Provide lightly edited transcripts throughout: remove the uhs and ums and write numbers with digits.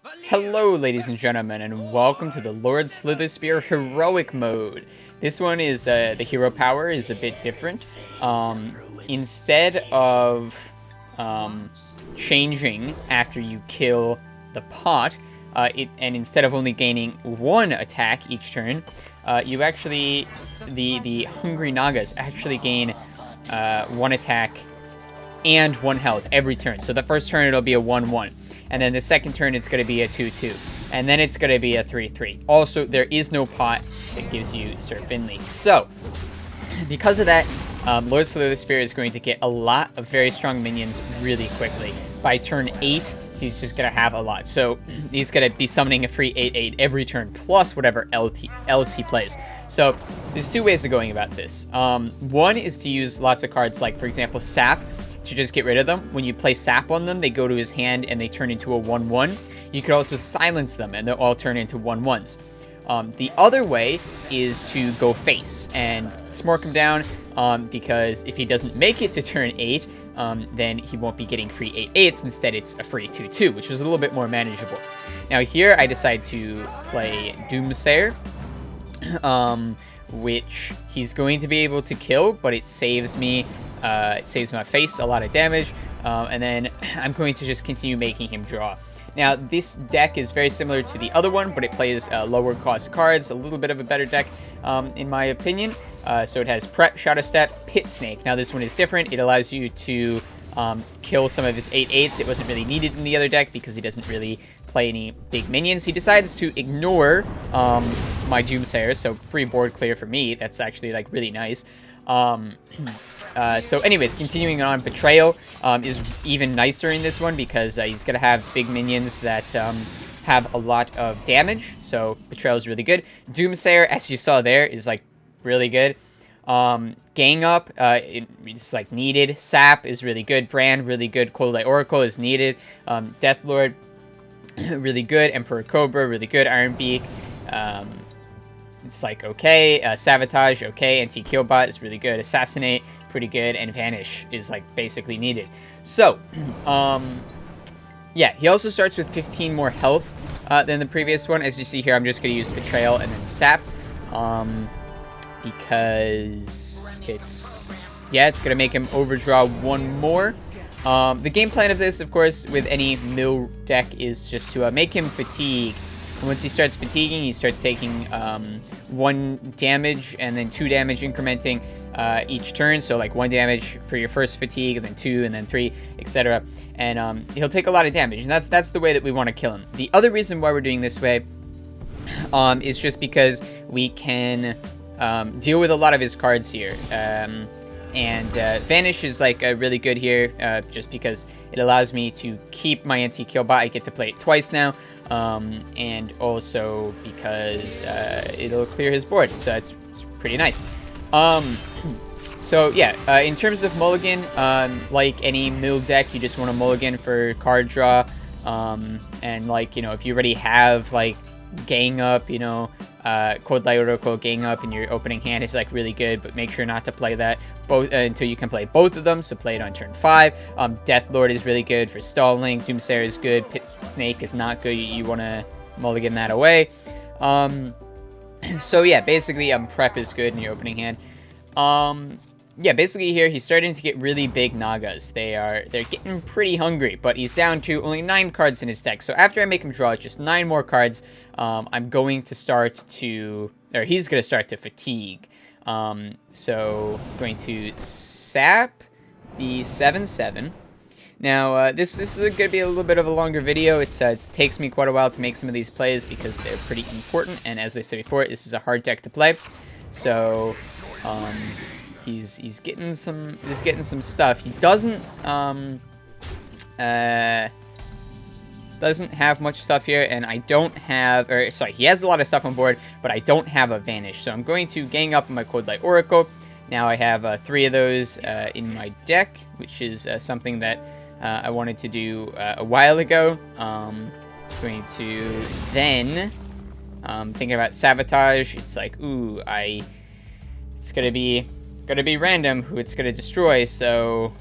Hello, ladies and gentlemen, and welcome to the Lord Slitherspear Heroic mode. This one is, the hero power is a bit different. Instead of changing after you kill the pot, and instead of only gaining one attack each turn, you actually, the Hungry Nagas actually gain one attack and 1 health every turn. So the first turn it'll be a 1-1. And then the second turn, it's going to be a 2-2. And then it's going to be a 3-3. Also, there is no pot that gives you Sir Finley. So, because of that, Lord Slitherspear is going to get a lot of very strong minions really quickly. By turn 8, he's just going to have a lot. So, he's going to be summoning a free 8-8 every turn, plus whatever else he plays. So, there's two ways of going about this. One is to use lots of cards like, for example, Sap, to just get rid of them. When you play Sap on them, they go to his hand and they turn into a 1-1. You could also silence them and they'll all turn into 1-1s. The other way is to go face and smork him down, because if he doesn't make it to turn 8, then he won't be getting free 8-8s. Instead, it's a free 2-2, which is a little bit more manageable. Now here, I decide to play Doomsayer, which he's going to be able to kill, but it saves me. It saves my face a lot of damage, and then I'm going to just continue making him draw. Now, this deck is very similar to the other one, but it plays lower cost cards, a little bit of a better deck, in my opinion. So it has Prep, Shadow Step, Pit Snake. Now, this one is different. It allows you to kill some of his 8-8s. It wasn't really needed in the other deck because he doesn't really play any big minions. He decides to ignore my Doomsayer, so free board clear for me. That's actually, like, really nice. So anyways, continuing on, Betrayal is even nicer in this one because he's going to have big minions that have a lot of damage, so Betrayal is really good. Doomsayer, as you saw there, is like really good. Gang Up, it's like needed. Sap is really good. Brand, really good. Cold Light Oracle is needed. Deathlord, really good. Emperor Cobra, really good. Ironbeak, it's like okay. Sabotage, okay. Anti-Killbot is really good. Assassinate, pretty good. And Vanish is like basically needed. So, yeah, he also starts with 15 more health than the previous one. As you see here, I'm just going to use Betrayal and then Sap, because it's going to make him overdraw one more. The game plan of this, of course, with any mill deck is just to make him fatigue. And once he starts fatiguing, he starts taking 1 damage and then 2 damage incrementing each turn. So like 1 damage for your first fatigue, and then 2, and then 3, etc. And he'll take a lot of damage, and that's the way that we want to kill him. The other reason why we're doing this way is just because we can deal with a lot of his cards here. And Vanish is like really good here, just because it allows me to keep my anti-Killbot. I get to play it twice now. And also because it'll clear his board, so it's pretty nice. So yeah, in terms of mulligan, like any mill deck, you just want to mulligan for card draw, and like, you know, if you already have like Gang Up, you know, Cold Light Oracle, Gang Up in your opening hand is like really good, but make sure not to play that both until you can play both of them. So play it on turn 5. Deathlord is really good for stalling. Doomsayer is good. Pit Snake is not good. You want to mulligan that away. So yeah, basically Prep is good in your opening hand. Yeah, basically here he's starting to get really big Nagas. They're getting pretty hungry, but he's down to only 9 cards in his deck. So after I make him draw just 9 more cards, I'm going to start to, or he's going to start to fatigue. So I'm going to Sap the 7/7. Now this is going to be a little bit of a longer video. It takes me quite a while to make some of these plays because they're pretty important. And as I said before, this is a hard deck to play. So he's getting some stuff. He doesn't have much stuff here, and I don't have, or sorry, he has a lot of stuff on board, but I don't have a Vanish. So I'm going to gang up on my Cold Light Oracle. Now I have 3 of those in my deck, which is something that I wanted to do a while ago. Going to then thinking about Sabotage. It's like, ooh, it's gonna be random who it's gonna destroy. So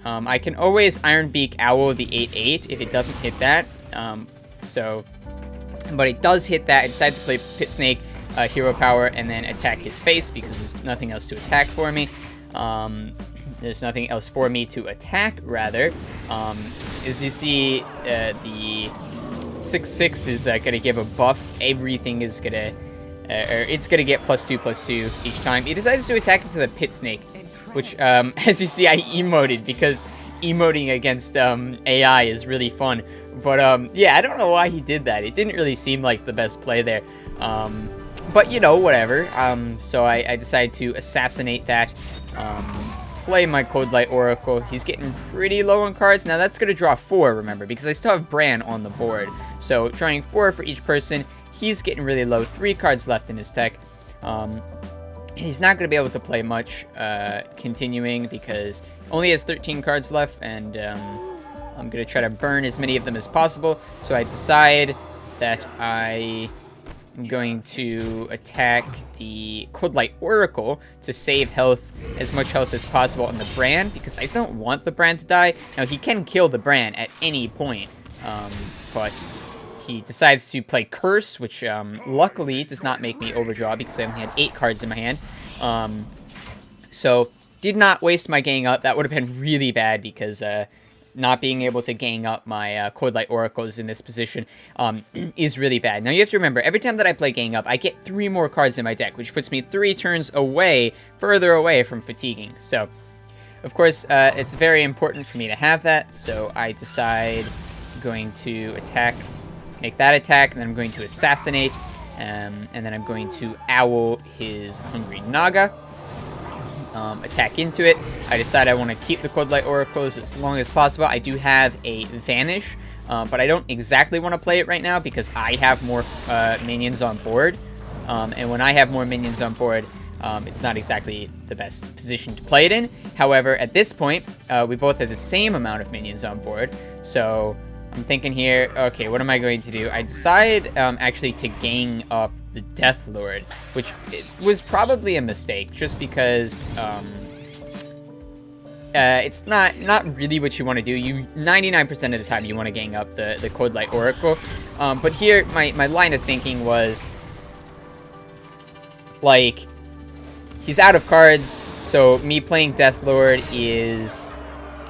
I can always Ironbeak Owl the 8/8 if it doesn't hit that. So, but it does hit that. I decided to play Pit Snake, Hero Power, and then attack his face because there's nothing else to attack for me. There's nothing else for me to attack, rather. As you see, the 6/6 is going to give a buff. Everything is going to... it's going to get +2/+2 each time. He decides to attack into the Pit Snake, which, as you see, I emoted because emoting against AI is really fun. But, yeah, I don't know why he did that. It didn't really seem like the best play there. But, you know, whatever. So I decided to assassinate that. Play my Cold Light Oracle. He's getting pretty low on cards. Now, that's going to draw 4, remember, because I still have Bran on the board. So, drawing 4 for each person. He's getting really low. 3 cards left in his deck. He's not going to be able to play much continuing because only has 13 cards left, and I'm going to try to burn as many of them as possible. So I decide that I am going to attack the Cold Light Oracle to save health, as much health as possible on the Bran, because I don't want the Bran to die. Now, he can kill the Bran at any point, but he decides to play Curse, which luckily does not make me overdraw because I only had 8 cards in my hand. So, did not waste my gang up. That would have been really bad because not being able to gang up my Cold Light Oracles in this position is really bad. Now, you have to remember, every time that I play gang up, I get 3 more cards in my deck, which puts me 3 turns away, further away from fatiguing. So, of course, it's very important for me to have that, so I decide I'm going to attack, make that attack, and then I'm going to assassinate, and then I'm going to owl his Hungry Naga. Attack into it. I decide I want to keep the Cold Light Oracles as long as possible. I do have a Vanish, but I don't exactly want to play it right now because I have more minions on board. And when I have more minions on board, it's not exactly the best position to play it in. However, at this point, we both have the same amount of minions on board. So I'm thinking here, okay, what am I going to do? I decide actually to gang up the Death Lord, which was probably a mistake, just because it's not really what you want to do. You 99% of the time you want to gang up the Cold Light Oracle, but here my line of thinking was like, he's out of cards, so me playing Death Lord is,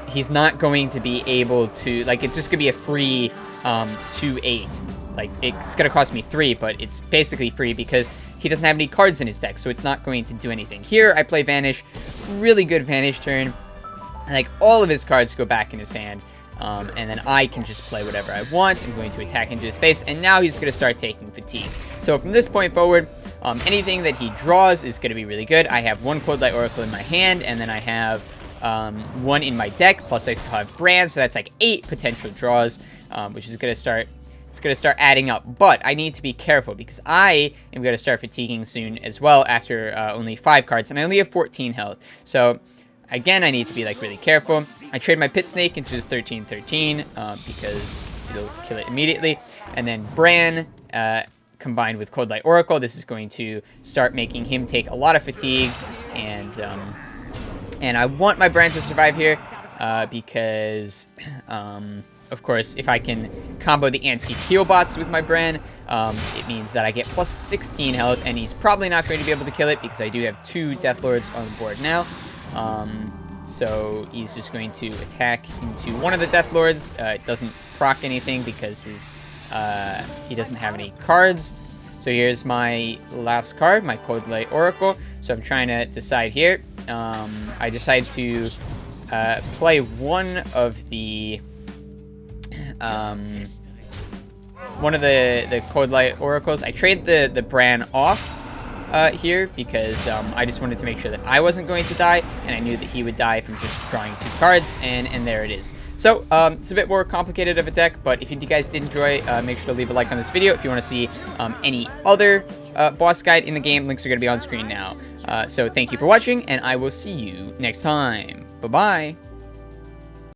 he's not going to be able to, like, it's just gonna be a free 2/8. Like, it's going to cost me 3, but it's basically free because he doesn't have any cards in his deck, so it's not going to do anything. Here, I play Vanish. Really good Vanish turn. Like, all of his cards go back in his hand, and then I can just play whatever I want. I'm going to attack into his face, and now he's going to start taking fatigue. So from this point forward, anything that he draws is going to be really good. I have 1 Cold Light Oracle in my hand, and then I have 1 in my deck, plus I still have Bran, so that's like 8 potential draws, which is going to start... It's going to start adding up, but I need to be careful because I am going to start fatiguing soon as well after only 5 cards, and I only have 14 health. So, again, I need to be, like, really careful. I trade my Pit Snake into his 13/13 because it'll kill it immediately. And then Bran, combined with Cold Light Oracle, this is going to start making him take a lot of fatigue, and I want my Bran to survive here because... of course, if I can combo the anti-heal bots with my Bran, it means that I get plus 16 health, and he's probably not going to be able to kill it because I do have 2 Death Lords on the board now. So he's just going to attack into one of the Death Lords. It doesn't proc anything because he doesn't have any cards. So here's my last card, my Cold Light Oracle. So I'm trying to decide here. I decide to play one of the Cold Light Oracles. I trade the Bran off here because I just wanted to make sure that I wasn't going to die, and I knew that he would die from just drawing 2 cards, and there it is. So it's a bit more complicated of a deck, but if you guys did enjoy, make sure to leave a like on this video. If you want to see any other boss guide in the game, links are going to be on screen now. So thank you for watching, and I will see you next time. Bye-bye.